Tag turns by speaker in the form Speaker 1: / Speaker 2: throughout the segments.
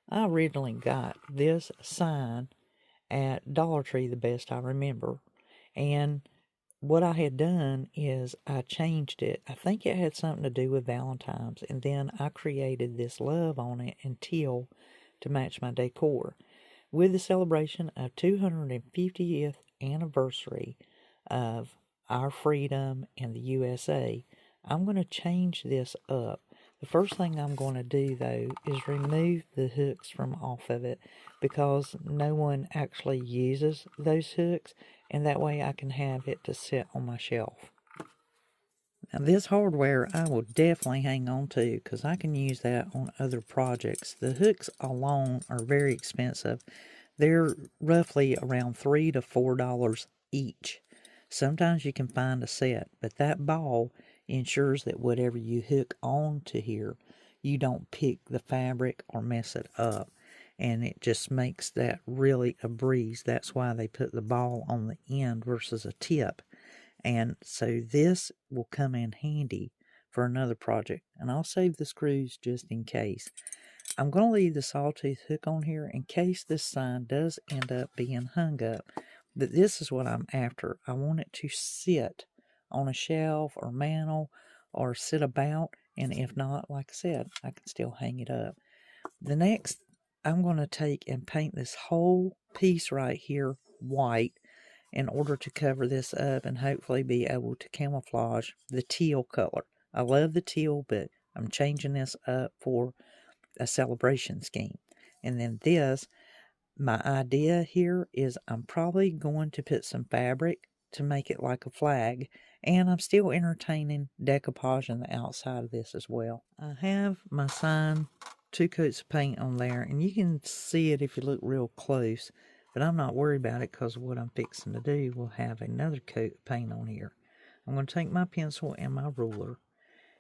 Speaker 1: I originally got this sign at Dollar Tree, the best I remember. And what I had done is I changed it. I think it had something to do with Valentine's. And then I created this love on it in teal to match my decor. With the celebration of 250th anniversary of our freedom in the USA, I'm going to change this up. The first thing I'm going to do though is remove the hooks from off of it because no one actually uses those hooks, and that way I can have it to sit on my shelf. Now this hardware I will definitely hang on to because I can use that on other projects. The hooks alone are very expensive. They're roughly around $3 to $4 each. Sometimes you can find a set, but that ball ensures that whatever you hook on to here, you don't pick the fabric or mess it up. And it just makes that really a breeze. That's why they put the ball on the end versus a tip. And so this will come in handy for another project. And I'll save the screws just in case. I'm going to leave the sawtooth hook on here in case this sign does end up being hung up. But this is what I'm after. I want it to sit on a shelf or mantle or sit about. And if not, like I said, I can still hang it up. The next, I'm going to take and paint this whole piece right here white in order to cover this up and hopefully be able to camouflage the teal color. I love the teal, but I'm changing this up for a celebration scheme. And then this, my idea here is I'm probably going to put some fabric to make it like a flag, and I'm still entertaining decoupage on the outside of this as well. I have my sign, 2 coats of paint on there, and you can see it if you look real close, but I'm not worried about it because what I'm fixing to do will have another coat of paint on here. I'm going to take my pencil and my ruler,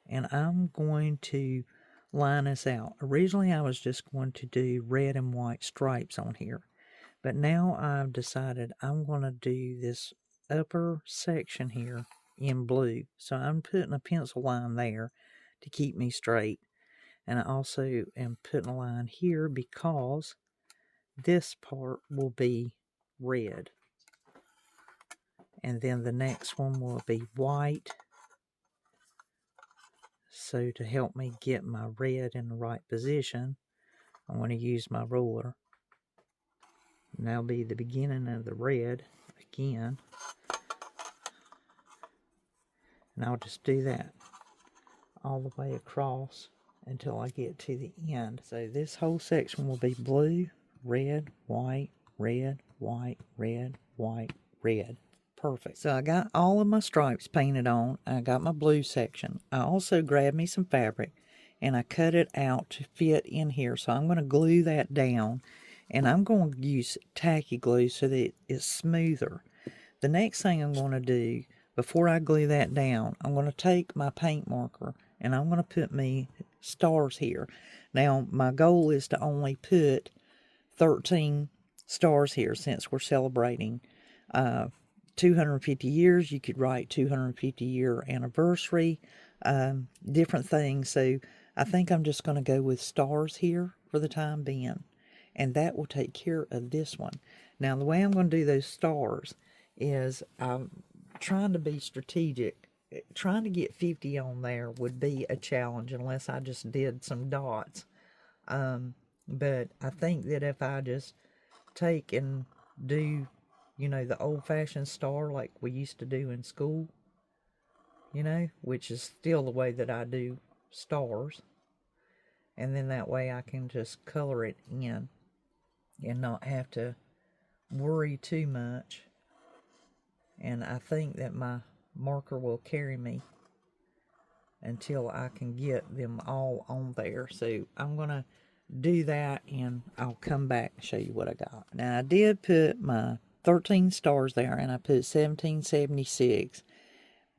Speaker 1: and I'm going to line this out. Originally, I was just going to do red and white stripes on here, but now I've decided I'm going to do this upper section here in blue. So I'm putting a pencil line there to keep me straight, and I also am putting a line here because this part will be red, and then the next one will be white. So to help me get my red in the right position, I'm going to use my ruler. And that'll be the beginning of the red again. And I'll just do that all the way across until I get to the end. So this whole section will be blue, red, white, red, white, red, white, red. Perfect. So I got all of my stripes painted on. I got my blue section. I also grabbed me some fabric and I cut it out to fit in here. So I'm going to glue that down, and I'm going to use tacky glue so that it's smoother. The next thing I'm going to do before I glue that down, I'm going to take my paint marker and I'm going to put me stars here. Now my goal is to only put 13 stars here since we're celebrating 250 years. You could write 250-year anniversary, different things. So I think I'm just going to go with stars here for the time being, and that will take care of this one. Now the way I'm going to do those stars is I'm trying to be strategic. Trying to get 50 on there would be a challenge unless I just did some dots. But I think that if I just take and do, the old-fashioned star like we used to do in school, which is still the way that I do stars, and then that way I can just color it in and not have to worry too much. And I think that my marker will carry me until I can get them all on there. So I'm going to do that and I'll come back and show you what I got. Now I did put my 13 stars there and I put 1776,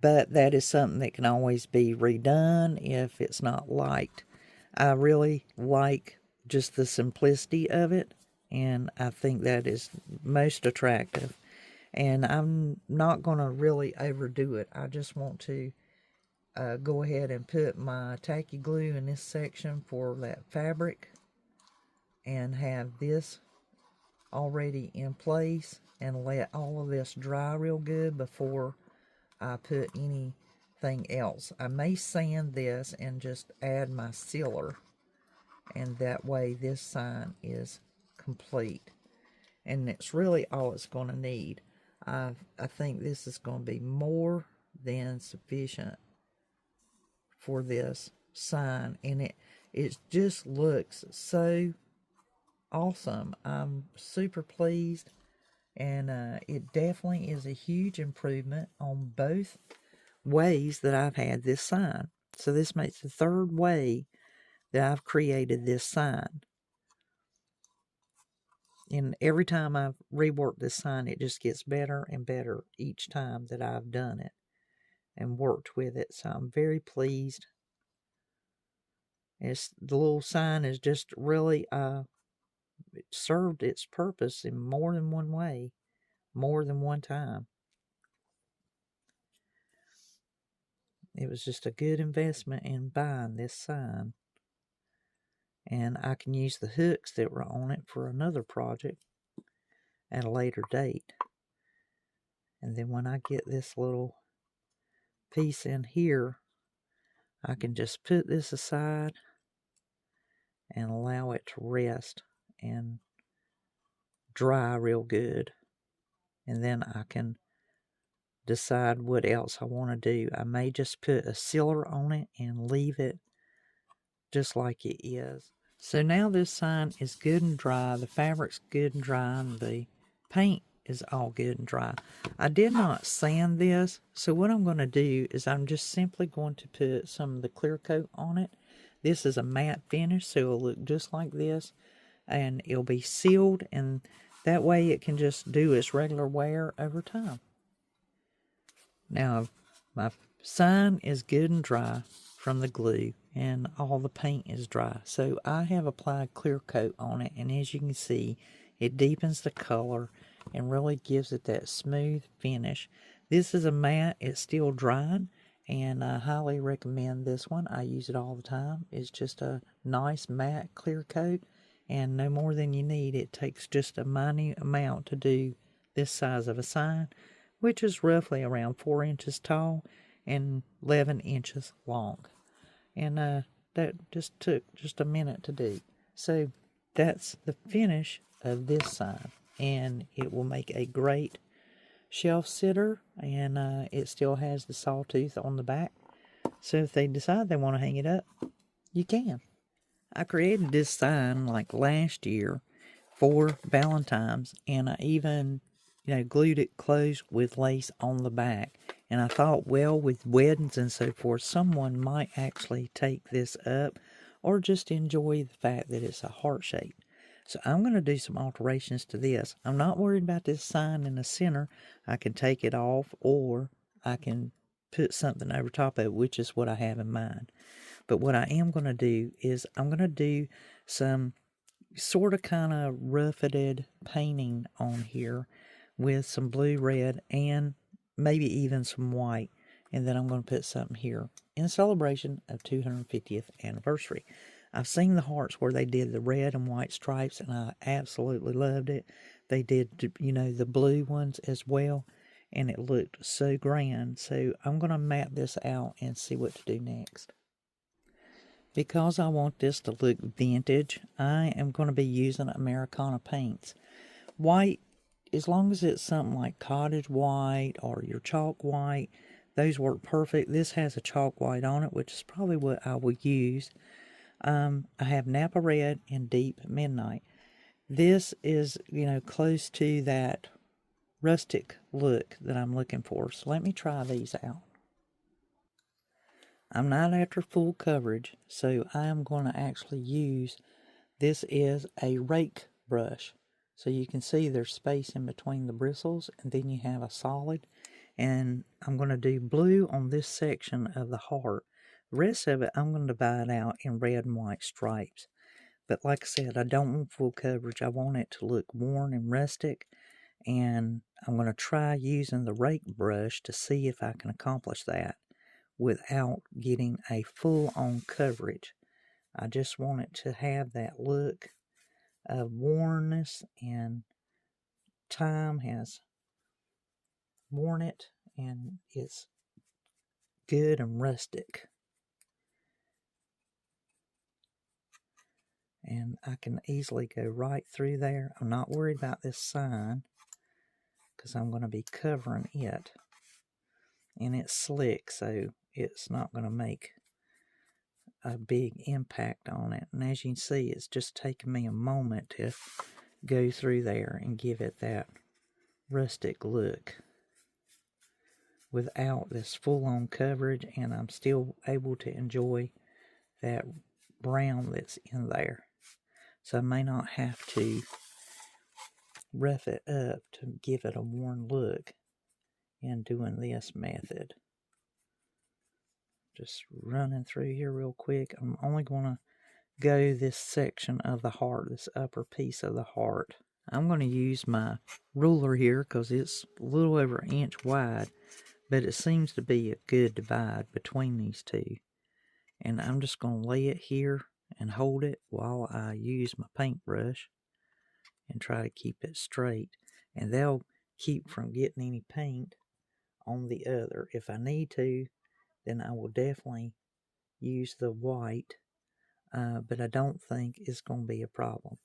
Speaker 1: but that is something that can always be redone if it's not liked. I really like just the simplicity of it, and I think that is most attractive. And I'm not going to really overdo it. I just want to go ahead and put my tacky glue in this section for that fabric and have this already in place and let all of this dry real good before I put anything else. I may sand this and just add my sealer, and that way this sign is complete. And it's really all it's going to need. I think this is going to be more than sufficient for this sign, and it just looks so awesome. I'm super pleased, and it definitely is a huge improvement on both ways that I've had this sign. So this makes the third way that I've created this sign. And every time I've reworked this sign, it just gets better and better each time that I've done it and worked with it. So I'm very pleased. The little sign is just really it served its purpose in more than one way, more than one time. It was just a good investment in buying this sign. And I can use the hooks that were on it for another project at a later date. And then when I get this little piece in here, I can just put this aside and allow it to rest and dry real good. And then I can decide what else I want to do. I may just put a sealer on it and leave it just like it is. So now this sign is good and dry. The fabric's good and dry, and the paint is all good and dry. I did not sand this, so what I'm going to do is I'm just simply going to put some of the clear coat on it. This is a matte finish, so it'll look just like this, and it'll be sealed, and that way it can just do its regular wear over time. Now, my sign is good and dry from the glue, and all the paint is dry. So I have applied clear coat on it, and as you can see, it deepens the color and really gives it that smooth finish. This is a matte. It's still drying, and I highly recommend this one. I use it all the time. It's just a nice matte clear coat, and no more than you need. It takes just a minute amount to do this size of a sign, which is roughly around 4 inches tall and 11 inches long. And that just took just a minute to do. So that's the finish of this sign, and it will make a great shelf sitter, and it still has the sawtooth on the back. So if they decide they want to hang it up, you can. I created this sign like last year for Valentine's, and I even glued it closed with lace on the back. And I thought, well, with weddings and so forth, someone might actually take this up or just enjoy the fact that it's a heart shape. So I'm going to do some alterations to this. I'm not worried about this sign in the center. I can take it off, or I can put something over top of it, which is what I have in mind. But what I am going to do is I'm going to do some sort of kind of roughed painting on here with some blue, red, and maybe even some white. And then I'm going to put something here in celebration of 250th anniversary. I've seen the hearts where they did the red and white stripes, and I absolutely loved it. They did, the blue ones as well, and it looked so grand. So I'm going to map this out and see what to do next. Because I want this to look vintage, I am going to be using Americana paints. White, as long as it's something like cottage white or your chalk white, those work perfect. This has a chalk white on it, which is probably what I would use. I have Napa Red and Deep Midnight. This is, close to that rustic look that I'm looking for. So let me try these out. I'm not after full coverage, so I am going to actually use, this is a rake brush. So you can see there's space in between the bristles, and then you have a solid. And I'm going to do blue on this section of the heart. The rest of it, I'm going to divide out in red and white stripes. But like I said, I don't want full coverage. I want it to look worn and rustic. And I'm going to try using the rake brush to see if I can accomplish that without getting a full-on coverage. I just want it to have that look of wornness, and time has worn it, and it's good and rustic. And I can easily go right through there. I'm not worried about this sign because I'm going to be covering it. And it's slick, so it's not going to make a big impact on it. And as you can see, it's just taking me a moment to go through there and give it that rustic look without this full-on coverage, and I'm still able to enjoy that brown that's in there. So I may not have to rough it up to give it a worn look in doing this method. Just running through here real quick. I'm only going to go this section of the heart, this upper piece of the heart. I'm going to use my ruler here because it's a little over an inch wide, but it seems to be a good divide between these two. And I'm just going to lay it here and hold it while I use my paintbrush and try to keep it straight. And they'll keep from getting any paint on the other. If I need to, then I will definitely use the white, but I don't think it's going to be a problem.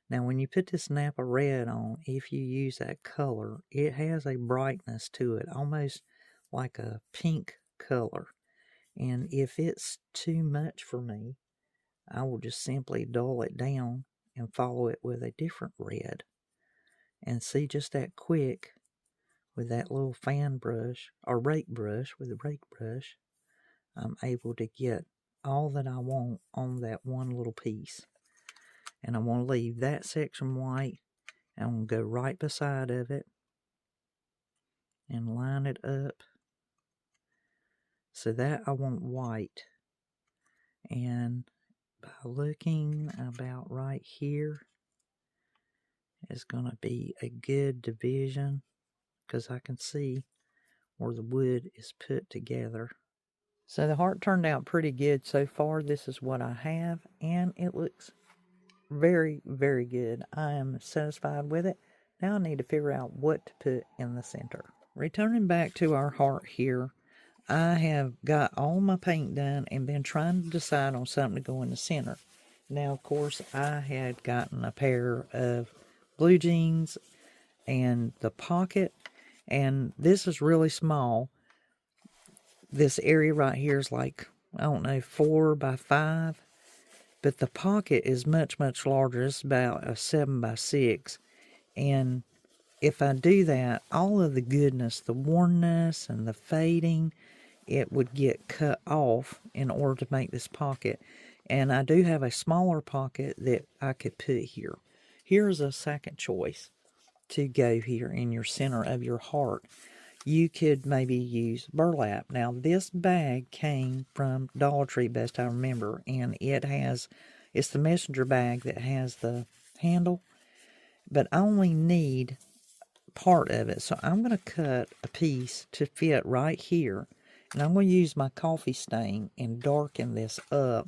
Speaker 1: Now, when you put this Napa Red on, if you use that color, it has a brightness to it, almost like a pink color. And if it's too much for me, I will just simply dull it down and follow it with a different red. And see, just that quick, with that little fan brush, or rake brush, with a rake brush, I'm able to get all that I want on that one little piece. And I want to leave that section white. I'm going to go right beside of it and line it up. So that I want white. And by looking about right here is going to be a good division, because I can see where the wood is put together. So the heart turned out pretty good so far. This is what I have, and it looks very, very good. I am satisfied with it. Now I need to figure out what to put in the center. Returning back to our heart here, I have got all my paint done and been trying to decide on something to go in the center. Now, of course, I had gotten a pair of blue jeans and the pocket, and this is really small. This area right here is like, I don't know, 4 by 5. But the pocket is much, much larger. It's about a 7 by 6. And if I do that, all of the goodness, the wornness and the fading, it would get cut off in order to make this pocket. And I do have a smaller pocket that I could put here. Here's a second choice to go here in your center of your heart. You could maybe use burlap. Now, this bag came from Dollar Tree, best I remember, and it's the messenger bag that has the handle, but I only need part of it. So I'm going to cut a piece to fit right here, and I'm going to use my coffee stain and darken this up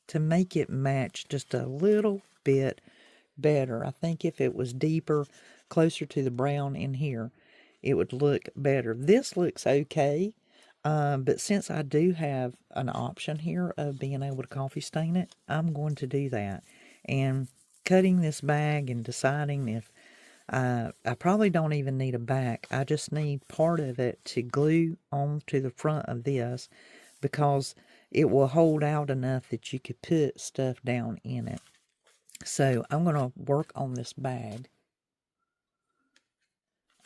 Speaker 1: to make it match just a little bit better. I think if it was deeper, closer to the brown in here, it would look better. This looks okay, but since I do have an option here of being able to coffee stain it, I'm going to do that. And cutting this bag and deciding if I probably don't even need a back. I just need part of it to glue onto the front of this, because it will hold out enough that you could put stuff down in it. So I'm going to work on this bag.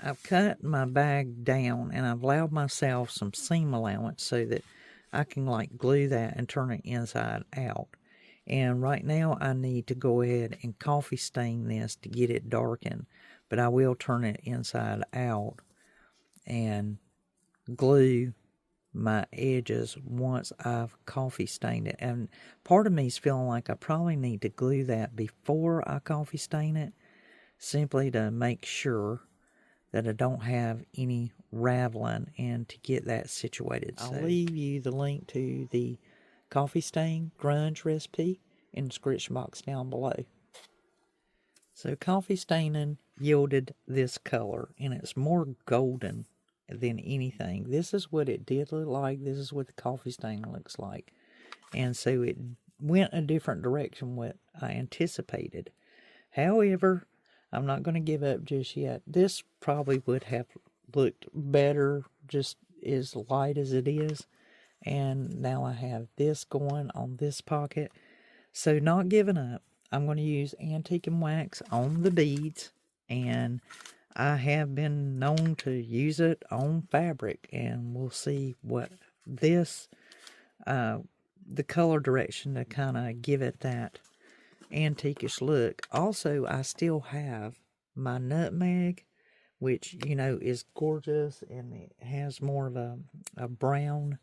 Speaker 1: I've cut my bag down and I've allowed myself some seam allowance so that I can like glue that and turn it inside out. And right now I need to go ahead and coffee stain this to get it darkened, but I will turn it inside out and glue my edges once I've coffee stained it. And part of me is feeling like I probably need to glue that before I coffee stain it, simply to make sure that I don't have any raveling and to get that situated. I'll leave you the link to the coffee stain grunge recipe in the description box down below. So coffee staining yielded this color, and it's more golden than anything. This is what it did look like. This is what the coffee stain looks like. And so it went a different direction what I anticipated. However, I'm not going to give up just yet. This probably would have looked better just as light as it is. And now I have this going on this pocket. So not giving up. I'm going to use antique and wax on the beads. And I have been known to use it on fabric. And we'll see what this, the color direction to kind of give it that antiquish look. Also, I still have my nutmeg, which, you know, is gorgeous, and it has more of a brown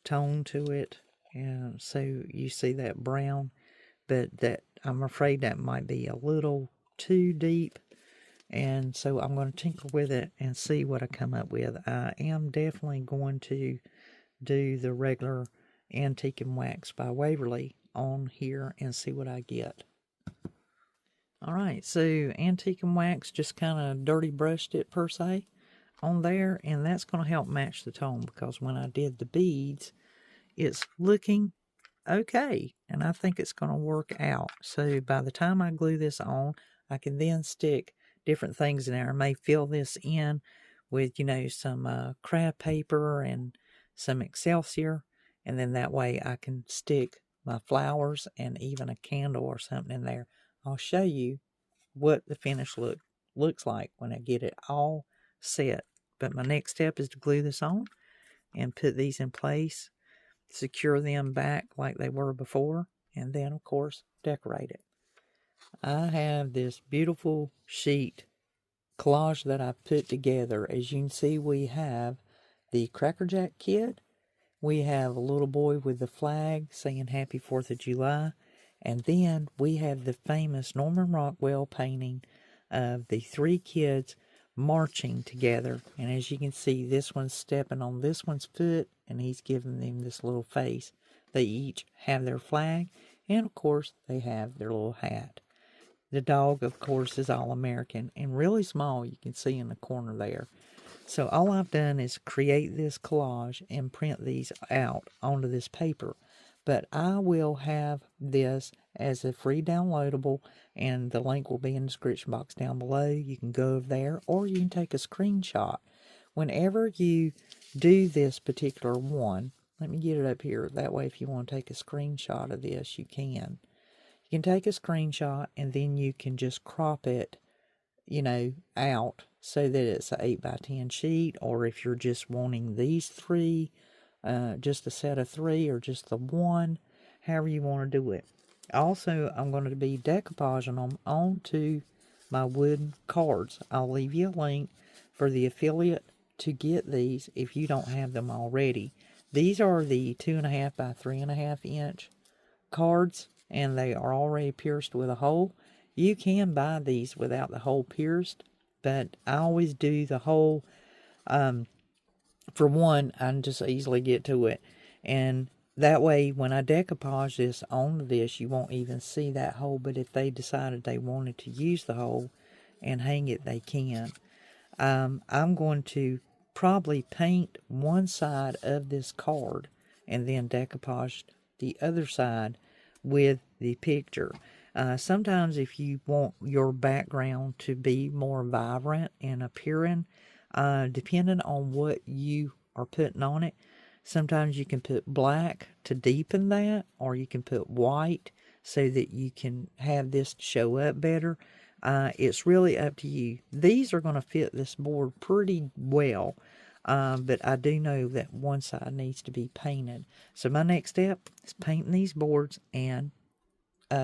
Speaker 1: tone to it. And so you see that brown, but that I'm afraid that might be a little too deep. And so I'm going to tinker with it and see what I come up with. I am definitely going to do the regular Antique and Wax by Waverly on here and see what I get. Alright, so Antique and Wax just kind of dirty brushed it per se on there, and that's going to help match the tone, because when I did the beads, it's looking okay, and I think it's going to work out. So by the time I glue this on, I can then stick different things in there. I may fill this in with, you know, some craft paper and some Excelsior, and then that way I can stick my flowers and even a candle or something in there. I'll show you what the finished look looks like when I get it all set. But my next step is to glue this on and put these in place, secure them back like they were before, and then of course decorate it. I have this beautiful sheet collage that I put together. As you can see, we have the Cracker Jack Kid, we have a little boy with the flag saying Happy 4th of July, and then we have the famous Norman Rockwell painting of the three kids marching together. And as you can see, this one's stepping on this one's foot, and he's giving them this little face. They each have their flag, and of course they have their little hat. The dog, of course, is all American and really small, you can see in the corner there. So all I've done is create this collage and print these out onto this paper. But I will have this as a free downloadable, and the link will be in the description box down below. You can go over there, or you can take a screenshot. Whenever you do this particular one, let me get it up here. That way, if you want to take a screenshot of this, you can. You can take a screenshot, and then you can just crop it, you know, out so that it's an 8x10 sheet. Or if you're just wanting these three, just a set of three, or just the one, however you want to do it. Also, I'm going to be decoupaging them onto my wooden cards. I'll leave you a link for the affiliate to get these if you don't have them already. These are the 2.5 by 3.5 inch cards, and they are already pierced with a hole. You can buy these without the hole pierced, but I always do the hole. For one, I can just easily get to it, and that way when I decoupage this onto this, you won't even see that hole. But if they decided they wanted to use the hole and hang it, they can. I'm going to probably paint one side of this card and then decoupage the other side with the picture. Sometimes if you want your background to be more vibrant and appearing, depending on what you are putting on it, sometimes you can put black to deepen that, or you can put white so that you can have this show up better. It's really up to you. These are going to fit this board pretty well, but I do know that one side needs to be painted. So my next step is painting these boards and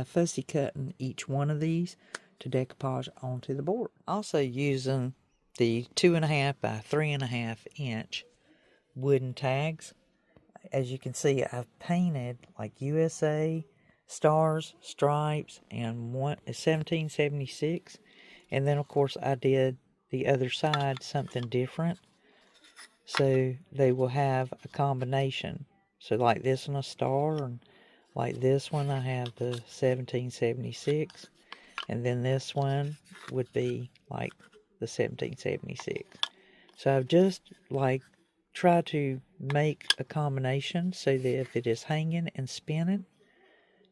Speaker 1: fussy cutting each one of these to decoupage onto the board. Also using the 2.5 by 3.5 inch wooden tags. As you can see, I've painted like USA, stars, stripes, and 1776. And then, of course, I did the other side something different. So they will have a combination. So like this one, a star, and like this one, I have the 1776. And then this one would be like the 1776. So I've just like tried to make a combination so that if it is hanging and spinning,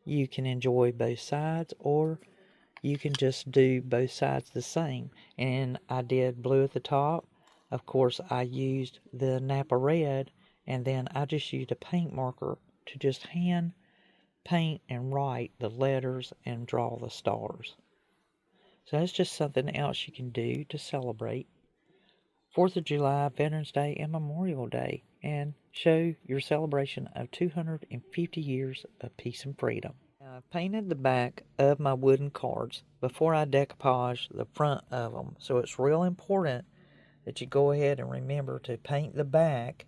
Speaker 1: you can enjoy both sides, or you can just do both sides the same. And I did blue at the top. Of course, I used the Napa red, and then I just used a paint marker to just hand paint and write the letters and draw the stars. So that's just something else you can do to celebrate 4th of July, Veterans Day, and Memorial Day, and show your celebration of 250 years of peace and freedom. Now, I've painted the back of my wooden cards before I decoupage the front of them, so it's real important that you go ahead and remember to paint the back,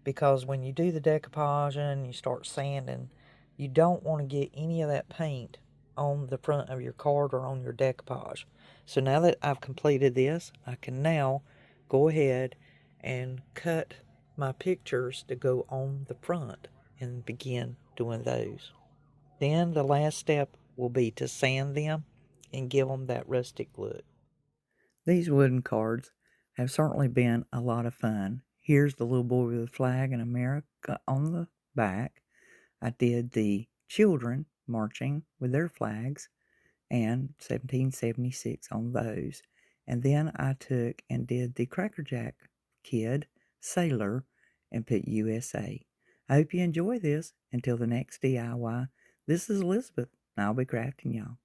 Speaker 1: because when you do the decoupage and you start sanding, you don't want to get any of that paint on the front of your card or on your decoupage. So now that I've completed this, I can now go ahead and cut my pictures to go on the front and begin doing those. Then the last step will be to sand them and give them that rustic look. These wooden cards have certainly been a lot of fun. Here's the little boy with the flag in America on the back. I did the children marching with their flags and 1776 on those. And then I took and did the Cracker Jack kid, sailor, and put USA. I hope you enjoy this. Until the next DIY, this is Elizabeth, and I'll be crafting y'all.